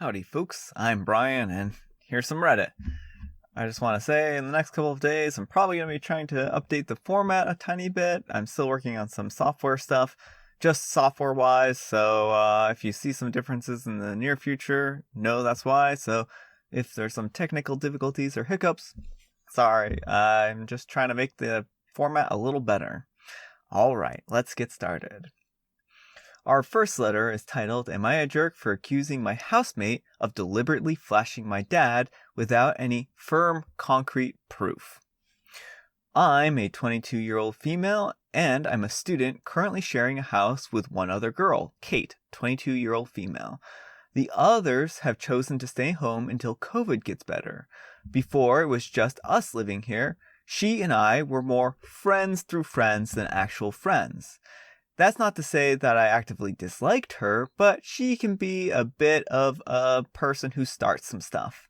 Howdy, folks. I'm Brian, and here's some Reddit. I just want to say, in the next couple of days, I'm probably going to be trying to update the format a tiny bit. I'm still working on some software stuff, just software-wise, so if you see some differences in the near future, know that's why. So if there's some technical difficulties or hiccups, sorry. I'm just trying to make the format a little better. Alright, let's get started. Our first letter is titled, Am I a Jerk for Accusing My Housemate of Deliberately Flashing My Dad Without Any Firm, Concrete Proof? I'm a 22-year-old female, and I'm a student currently sharing a house with one other girl, Kate, 22-year-old female. The others have chosen to stay home until COVID gets better. Before it was just us living here, she and I were more friends through friends than actual friends. That's not to say that I actively disliked her, but she can be a bit of a person who starts some stuff.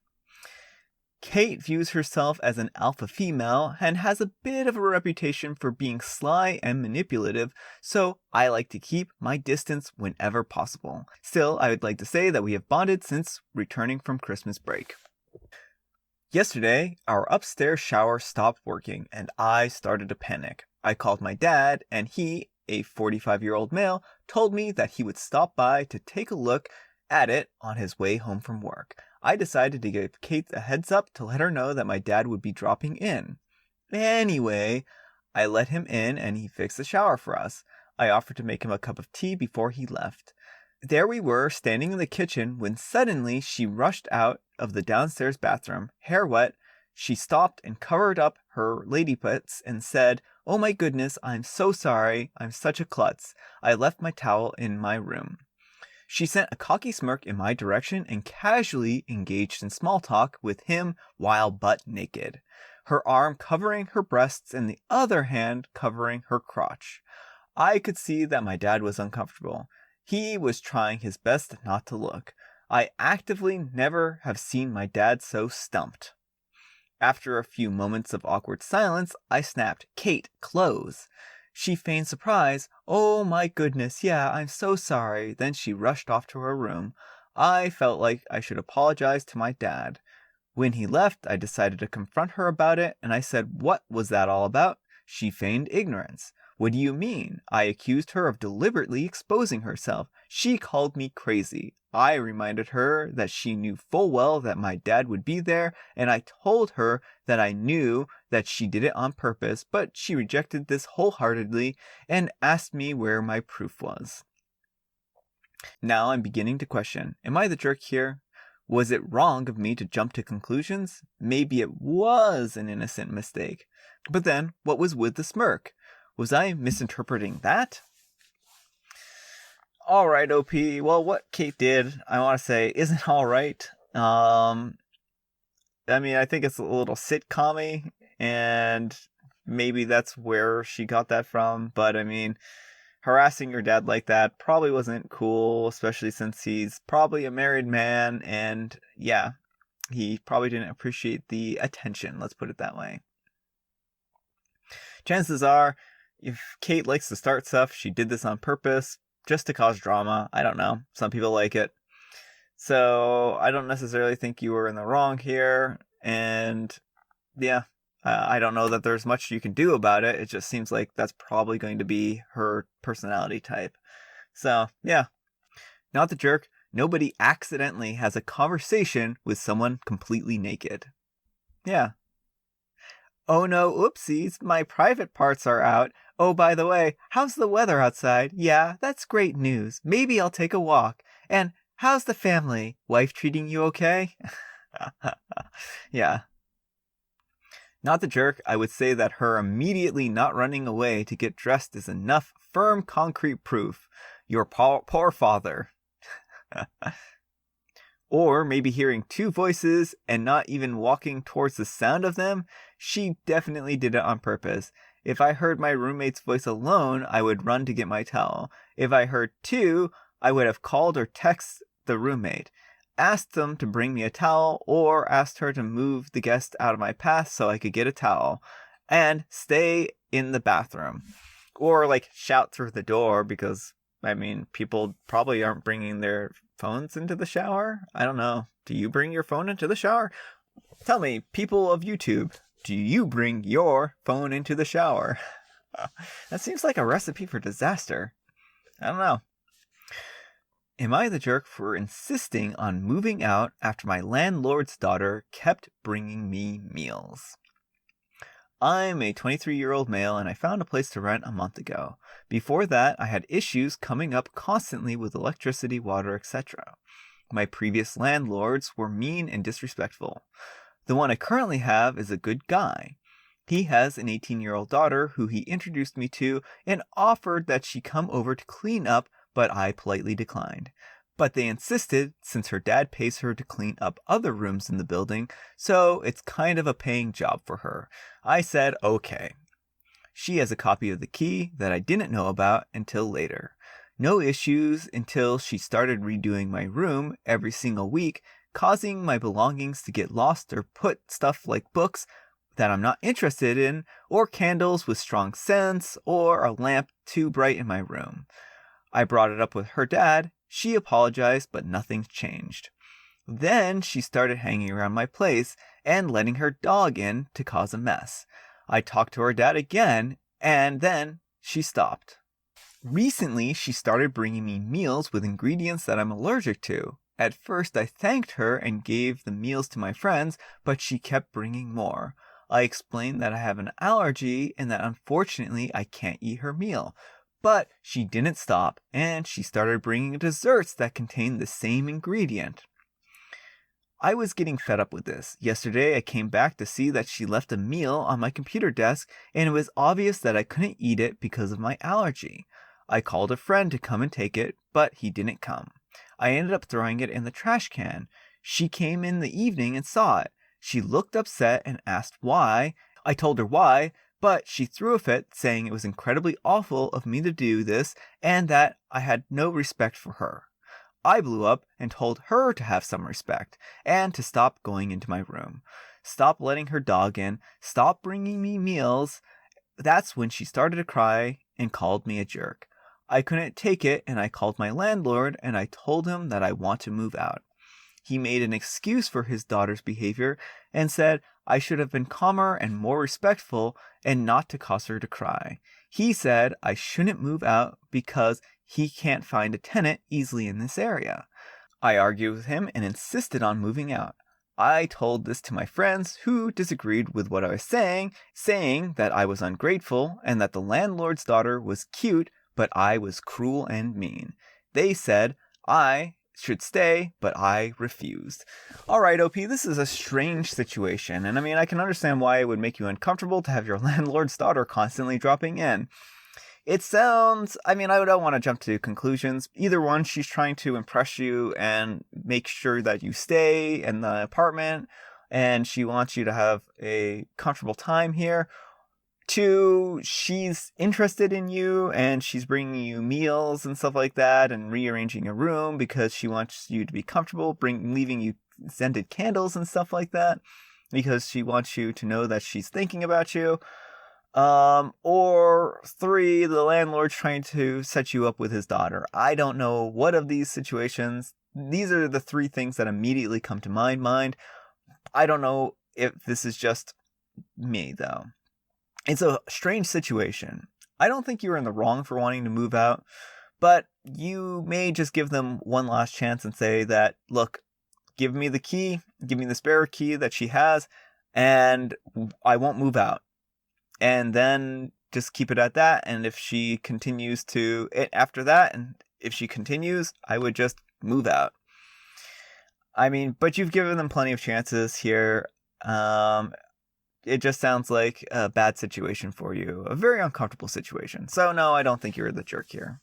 Kate views herself as an alpha female and has a bit of a reputation for being sly and manipulative, so I like to keep my distance whenever possible. Still, I would like to say that we have bonded since returning from Christmas break. Yesterday, our upstairs shower stopped working and I started to panic. I called my dad and he, a 45-year-old male, told me that he would stop by to take a look at it on his way home from work. I decided to give Kate a heads up to let her know that my dad would be dropping in. Anyway, I let him in and he fixed the shower for us. I offered to make him a cup of tea before he left. There we were, standing in the kitchen, when suddenly she rushed out of the downstairs bathroom, hair wet. She stopped and covered up her lady bits and said, "Oh my goodness, I'm so sorry. I'm such a klutz. I left my towel in my room." She sent a cocky smirk in my direction and casually engaged in small talk with him while butt naked, her arm covering her breasts and the other hand covering her crotch. I could see that my dad was uncomfortable. He was trying his best not to look. I actively never have seen my dad so stumped. After a few moments of awkward silence, I snapped, "Kate, close." She feigned surprise. "Oh my goodness, yeah, I'm so sorry." Then she rushed off to her room. I felt like I should apologize to my dad. When he left, I decided to confront her about it, and I said, "What was that all about?" She feigned ignorance. "What do you mean?" I accused her of deliberately exposing herself. She called me crazy. I reminded her that she knew full well that my dad would be there, and I told her that I knew that she did it on purpose, but she rejected this wholeheartedly and asked me where my proof was. Now I'm beginning to question, am I the jerk here? Was it wrong of me to jump to conclusions? Maybe it was an innocent mistake. But then, what was with the smirk? Was I misinterpreting that? Alright, OP. Well, what Kate did, I want to say, isn't alright. I think it's a little sitcom-y, and maybe that's where she got that from. But, harassing your dad like that probably wasn't cool, especially since he's probably a married man, and yeah, he probably didn't appreciate the attention, let's put it that way. Chances are, if Kate likes to start stuff, she did this on purpose, just to cause drama. I don't know. Some people like it. So, I don't necessarily think you were in the wrong here, and yeah, I don't know that there's much you can do about it. It just seems like that's probably going to be her personality type. So, yeah. Not the jerk. Nobody accidentally has a conversation with someone completely naked. Yeah. "Oh no, oopsies, my private parts are out. Oh, by the way, how's the weather outside? Yeah, that's great news. Maybe I'll take a walk. And how's the family? Wife treating you okay?" Yeah. Not the jerk, I would say that her immediately not running away to get dressed is enough firm concrete proof. Your poor father. Or maybe hearing two voices and not even walking towards the sound of them. She definitely did it on purpose. If I heard my roommate's voice alone, I would run to get my towel. If I heard two, I would have called or texted the roommate, asked them to bring me a towel, or asked her to move the guest out of my path so I could get a towel, and stay in the bathroom. Or shout through the door, because people probably aren't bringing their phones into the shower? I don't know. Do you bring your phone into the shower? Tell me, people of YouTube, do you bring your phone into the shower? That seems like a recipe for disaster. I don't know. Am I the jerk for insisting on moving out after my landlord's daughter kept bringing me meals? I'm a 23-year-old male and I found a place to rent a month ago. Before that, I had issues coming up constantly with electricity, water, etc. My previous landlords were mean and disrespectful. The one I currently have is a good guy. He has an 18-year-old daughter who he introduced me to and offered that she come over to clean up, but I politely declined. But they insisted since her dad pays her to clean up other rooms in the building, so it's kind of a paying job for her. I said okay. She has a copy of the key that I didn't know about until later. No issues until she started redoing my room every single week, causing my belongings to get lost or put stuff like books that I'm not interested in, or candles with strong scents, or a lamp too bright in my room. I brought it up with her dad. She apologized, but nothing's changed. Then she started hanging around my place and letting her dog in to cause a mess. I talked to her dad again, and then she stopped. Recently, she started bringing me meals with ingredients that I'm allergic to. At first, I thanked her and gave the meals to my friends, but she kept bringing more. I explained that I have an allergy and that unfortunately I can't eat her meal. But she didn't stop, and she started bringing desserts that contained the same ingredient. I was getting fed up with this. Yesterday, I came back to see that she left a meal on my computer desk, and it was obvious that I couldn't eat it because of my allergy. I called a friend to come and take it, but he didn't come. I ended up throwing it in the trash can. She came in the evening and saw it. She looked upset and asked why. I told her why, but she threw a fit, saying it was incredibly awful of me to do this and that I had no respect for her. I blew up and told her to have some respect and to stop going into my room. Stop letting her dog in. Stop bringing me meals. That's when she started to cry and called me a jerk. I couldn't take it and I called my landlord and I told him that I want to move out. He made an excuse for his daughter's behavior and said I should have been calmer and more respectful and not to cause her to cry. He said I shouldn't move out because he can't find a tenant easily in this area. I argued with him and insisted on moving out. I told this to my friends who disagreed with what I was saying that I was ungrateful and that the landlord's daughter was cute, but I was cruel and mean. They said I should stay, but I refused. Alright, OP, this is a strange situation, and I mean, I can understand why it would make you uncomfortable to have your landlord's daughter constantly dropping in. It sounds, I don't want to jump to conclusions. Either one, she's trying to impress you and make sure that you stay in the apartment, and she wants you to have a comfortable time here. Two, she's interested in you and she's bringing you meals and stuff like that and rearranging your room because she wants you to be comfortable, leaving you scented candles and stuff like that because she wants you to know that she's thinking about you. Or three, the landlord's trying to set you up with his daughter. I don't know what of these situations. These are the three things that immediately come to my mind. I don't know if this is just me, though. It's a strange situation. I don't think you were in the wrong for wanting to move out, but you may just give them one last chance and say that, look, give me the key, give me the spare key that she has, and I won't move out. And then just keep it at that, and if she continues after that, and if she continues, I would just move out. But you've given them plenty of chances here. It just sounds like a bad situation for you. A very uncomfortable situation. So no, I don't think you're the jerk here.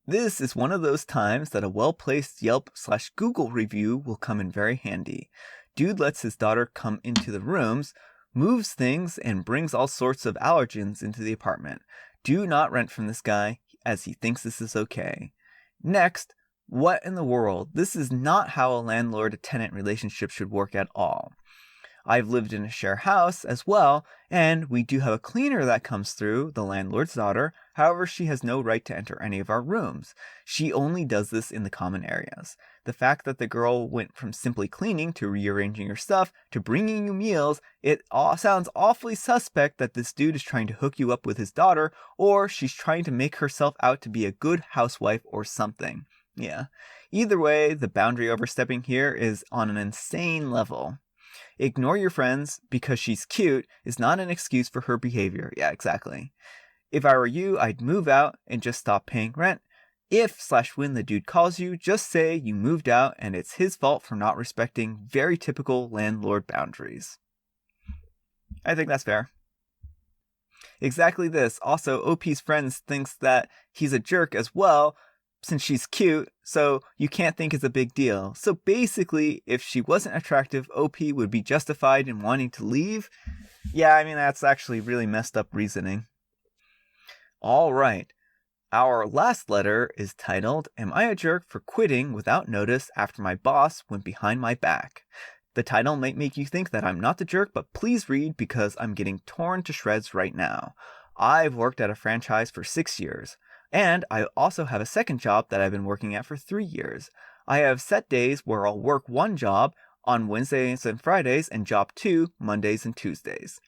This is one of those times that a well-placed Yelp/Google review will come in very handy. Dude lets his daughter come into the rooms, moves things, and brings all sorts of allergens into the apartment. Do not rent from this guy, as he thinks this is okay. Next, what in the world? This is not how a landlord-tenant relationship should work at all. I've lived in a share house as well, and we do have a cleaner that comes through, the landlord's daughter. However, she has no right to enter any of our rooms. She only does this in the common areas. The fact that the girl went from simply cleaning to rearranging your stuff to bringing you meals, it all sounds awfully suspect that this dude is trying to hook you up with his daughter, or she's trying to make herself out to be a good housewife or something. Yeah. Either way, the boundary overstepping here is on an insane level. Ignore your friends because she's cute is not an excuse for her behavior. Yeah, exactly. If I were you, I'd move out and just stop paying rent. If/when the dude calls you, just say you moved out and it's his fault for not respecting very typical landlord boundaries. I think that's fair. Exactly this. Also, OP's friends thinks that he's a jerk as well, since she's cute, so you can't think it's a big deal. So basically, if she wasn't attractive, OP would be justified in wanting to leave? Yeah, I mean, that's actually really messed up reasoning. Alright, our last letter is titled, Am I a Jerk for Quitting Without Notice After My Boss Went Behind My Back? The title might make you think that I'm not the jerk, but please read because I'm getting torn to shreds right now. I've worked at a franchise for 6 years. And I also have a second job that I've been working at for 3 years. I have set days where I'll work one job on Wednesdays and Fridays and job 2 Mondays and Tuesdays.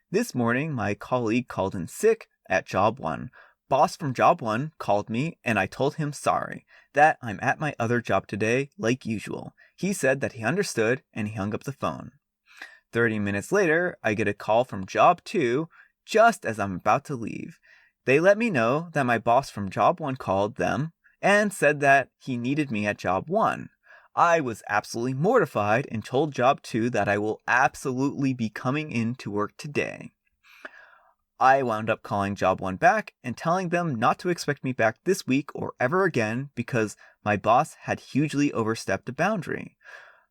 This morning, my colleague called in sick at job 1. Boss from job 1 called me and I told him sorry, that I'm at my other job today like usual. He said that he understood and he hung up the phone. 30 minutes later, I get a call from job 2 just as I'm about to leave. They let me know that my boss from job 1 called them and said that he needed me at job 1. I was absolutely mortified and told job 2 that I will absolutely be coming in to work today. I wound up calling job 1 back and telling them not to expect me back this week or ever again because my boss had hugely overstepped a boundary.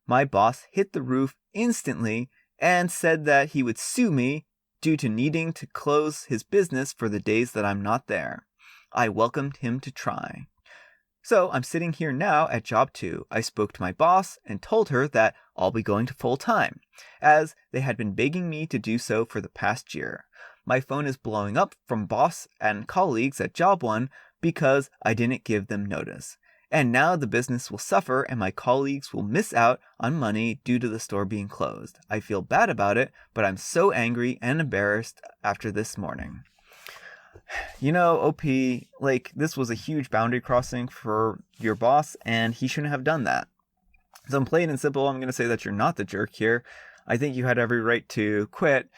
My boss hit the roof instantly and said that he would sue me due to needing to close his business for the days that I'm not there. I welcomed him to try. So I'm sitting here now at job 2. I spoke to my boss and told her that I'll be going to full time, as they had been begging me to do so for the past year. My phone is blowing up from boss and colleagues at job 1 because I didn't give them notice. And now the business will suffer and my colleagues will miss out on money due to the store being closed. I feel bad about it, but I'm so angry and embarrassed after this morning. You know, OP, this was a huge boundary crossing for your boss, and he shouldn't have done that. So I'm plain and simple, I'm going to say that you're not the jerk here. I think you had every right to quit.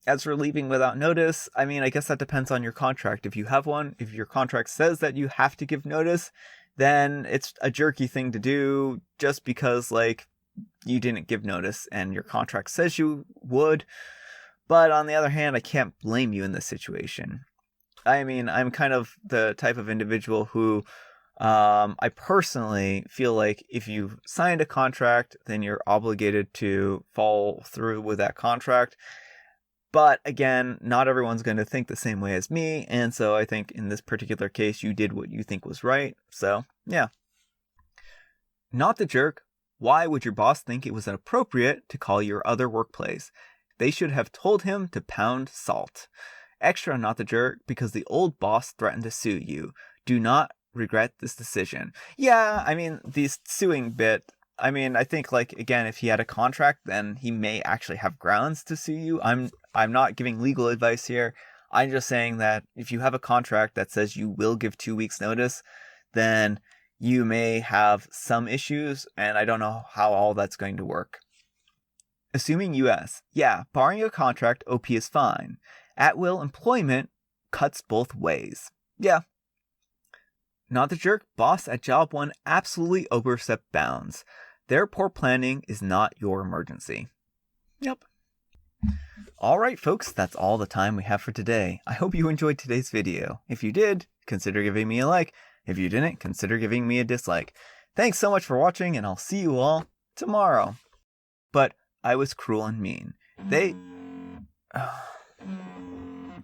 As for leaving without notice, I mean, I guess that depends on your contract. If you have one, if your contract says that you have to give notice, then it's a jerky thing to do just because, you didn't give notice and your contract says you would. But on the other hand, I can't blame you in this situation. I mean, I'm kind of the type of individual who I personally feel like if you've signed a contract, then you're obligated to follow through with that contract. But again, not everyone's going to think the same way as me, and so I think in this particular case, you did what you think was right. So, yeah. Not the jerk. Why would your boss think it was inappropriate to call your other workplace? They should have told him to pound salt. Extra not the jerk because the old boss threatened to sue you. Do not regret this decision. Yeah, I mean, the suing bit, I mean, I think, again, if he had a contract, then he may actually have grounds to sue you. I'm not giving legal advice here. I'm just saying that if you have a contract that says you will give 2 weeks notice, then you may have some issues, and I don't know how all that's going to work. Assuming US, yeah, barring a contract, OP is fine. At-will employment cuts both ways. Yeah. Not the jerk, boss at job 1 absolutely overstepped bounds. Their poor planning is not your emergency. Yep. Alright folks, that's all the time we have for today. I hope you enjoyed today's video. If you did, consider giving me a like. If you didn't, consider giving me a dislike. Thanks so much for watching, and I'll see you all tomorrow. But I was cruel and mean.